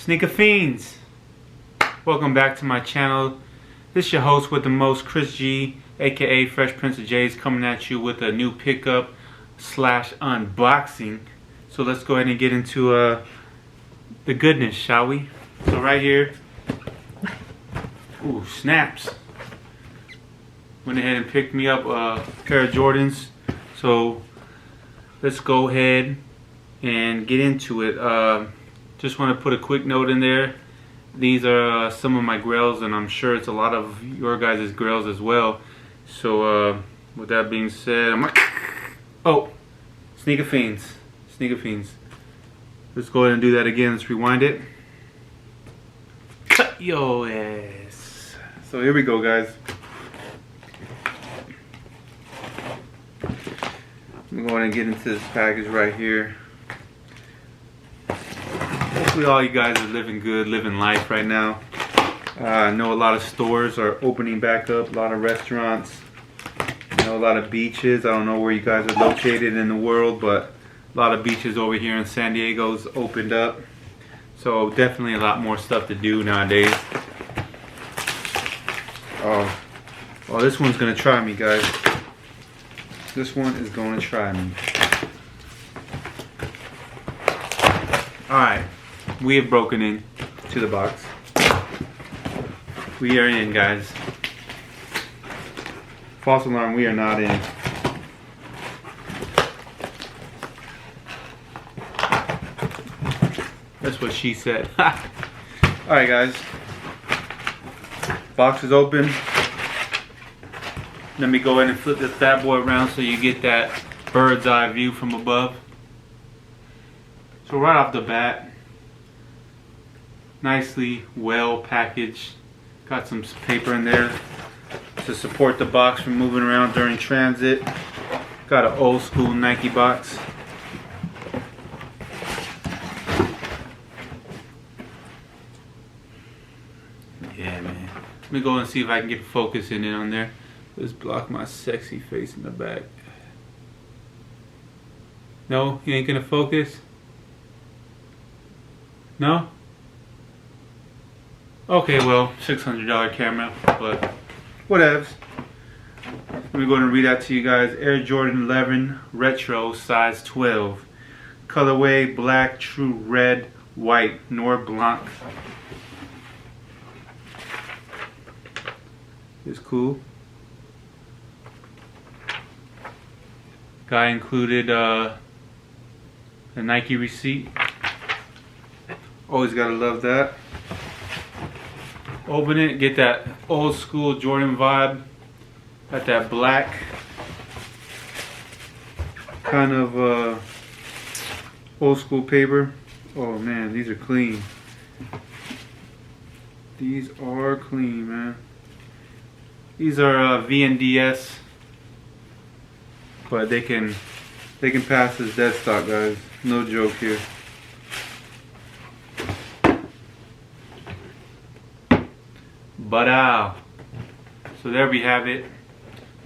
Sneaker Fiends, welcome back to my channel. This is your host with the most, Chris G, aka FreshPrinceOfJs, coming at you with a new pickup slash unboxing. So let's go ahead and get into the goodness, shall we? So right here, ooh, snaps. Went ahead and picked me up a pair of Jordans. So let's go ahead and get into it. Just want to put a quick note in there. These are some of my Grails, and I'm sure it's a lot of your guys' Grails as well. So with that being said, oh, Sneaker Fiends. Sneaker Fiends. Let's go ahead and do that again. Let's rewind it. Yo, yes. So here we go, guys. I'm going to get into this package right here. Hopefully all you guys are living good, living life right now. I know a lot of stores are opening back up, a lot of restaurants, a lot of beaches. I don't know where you guys are located in the world, but a lot of beaches over here in San Diego's opened up. So definitely a lot more stuff to do nowadays. Oh, this one's gonna try me, guys. This one is gonna try me. Alright, we have broken in to the box. We are in, guys. False alarm, we are not in. That's what she said. Alright, guys. Box is open. Let me go ahead and flip this bad boy around so you get that bird's eye view from above. So right off the bat, nicely well packaged. Got some paper in there to support the box from moving around during transit. Got an old school Nike box. Yeah, man. Let me go and see if I can get focus in it on there. Let's block my sexy face in the back. No, you ain't gonna focus? No? Okay, well, $600 camera, but whatevs. Let me go ahead and read out to you guys. Air Jordan 11 Retro, size 12. Colorway black, true red, white, Noir Blanc. It's cool. Guy included a Nike receipt. Always gotta love that. Open it, get that old school Jordan vibe. Got that black kind of old school paper. Oh man, these are clean. These are clean, man. These are VNDS, but they can pass as dead stock, guys. No joke here. But so there we have it.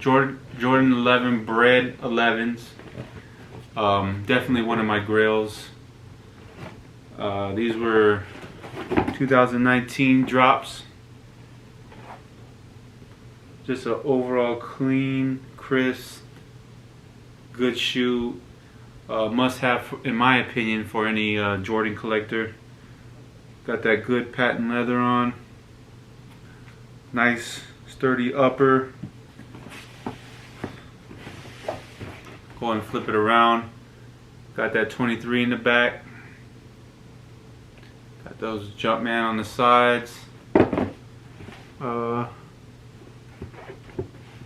Jordan 11 Bred 11s. Definitely one of my Grails. These were 2019 drops. Just an overall clean, crisp, good shoe. Must have, in my opinion, for any Jordan collector. Got that good patent leather on. Nice sturdy upper. Go and flip it around. Got that 23 in the back. Got those Jumpman on the sides. Got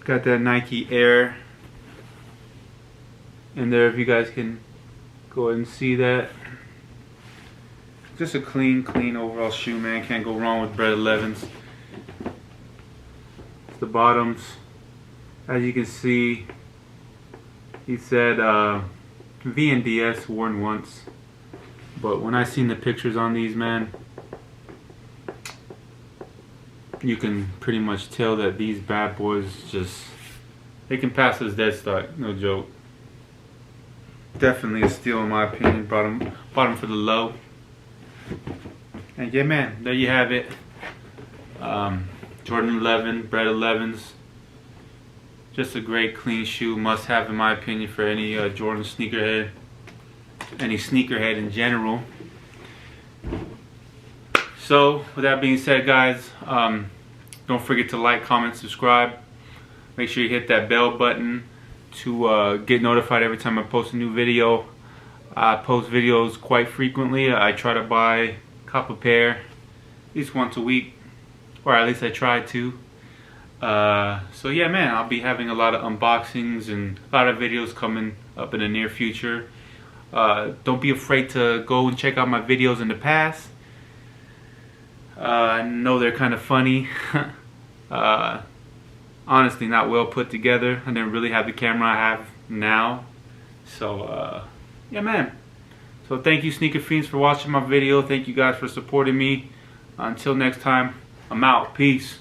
that Nike Air in there, if you guys can go ahead and see that. Just a clean overall shoe, man. Can't go wrong with Bred 11s. The bottoms, as you can see, he said VNDS, worn once, but when I seen the pictures on these, man, you can pretty much tell that these bad boys they can pass as dead stock, no joke. Definitely a steal in my opinion. Bought them for the low. And yeah, man, there you have it. Jordan 11, Bred 11s. Just a great clean shoe, must have in my opinion for any Jordan sneakerhead, any sneakerhead in general. So with that being said, guys, don't forget to like, comment, subscribe. Make sure you hit that bell button to get notified every time I post a new video. I post videos quite frequently. I try to buy a couple pair at least once a week, or at least I try to. So yeah, man, I'll be having a lot of unboxings and a lot of videos coming up in the near future. Don't be afraid to go and check out my videos in the past. I know they're kind of funny. Honestly, not well put together. I didn't really have the camera I have now. So yeah, man. So thank you, Sneaker Fiends, for watching my video. Thank you guys for supporting me. Until next time, I'm out. Peace.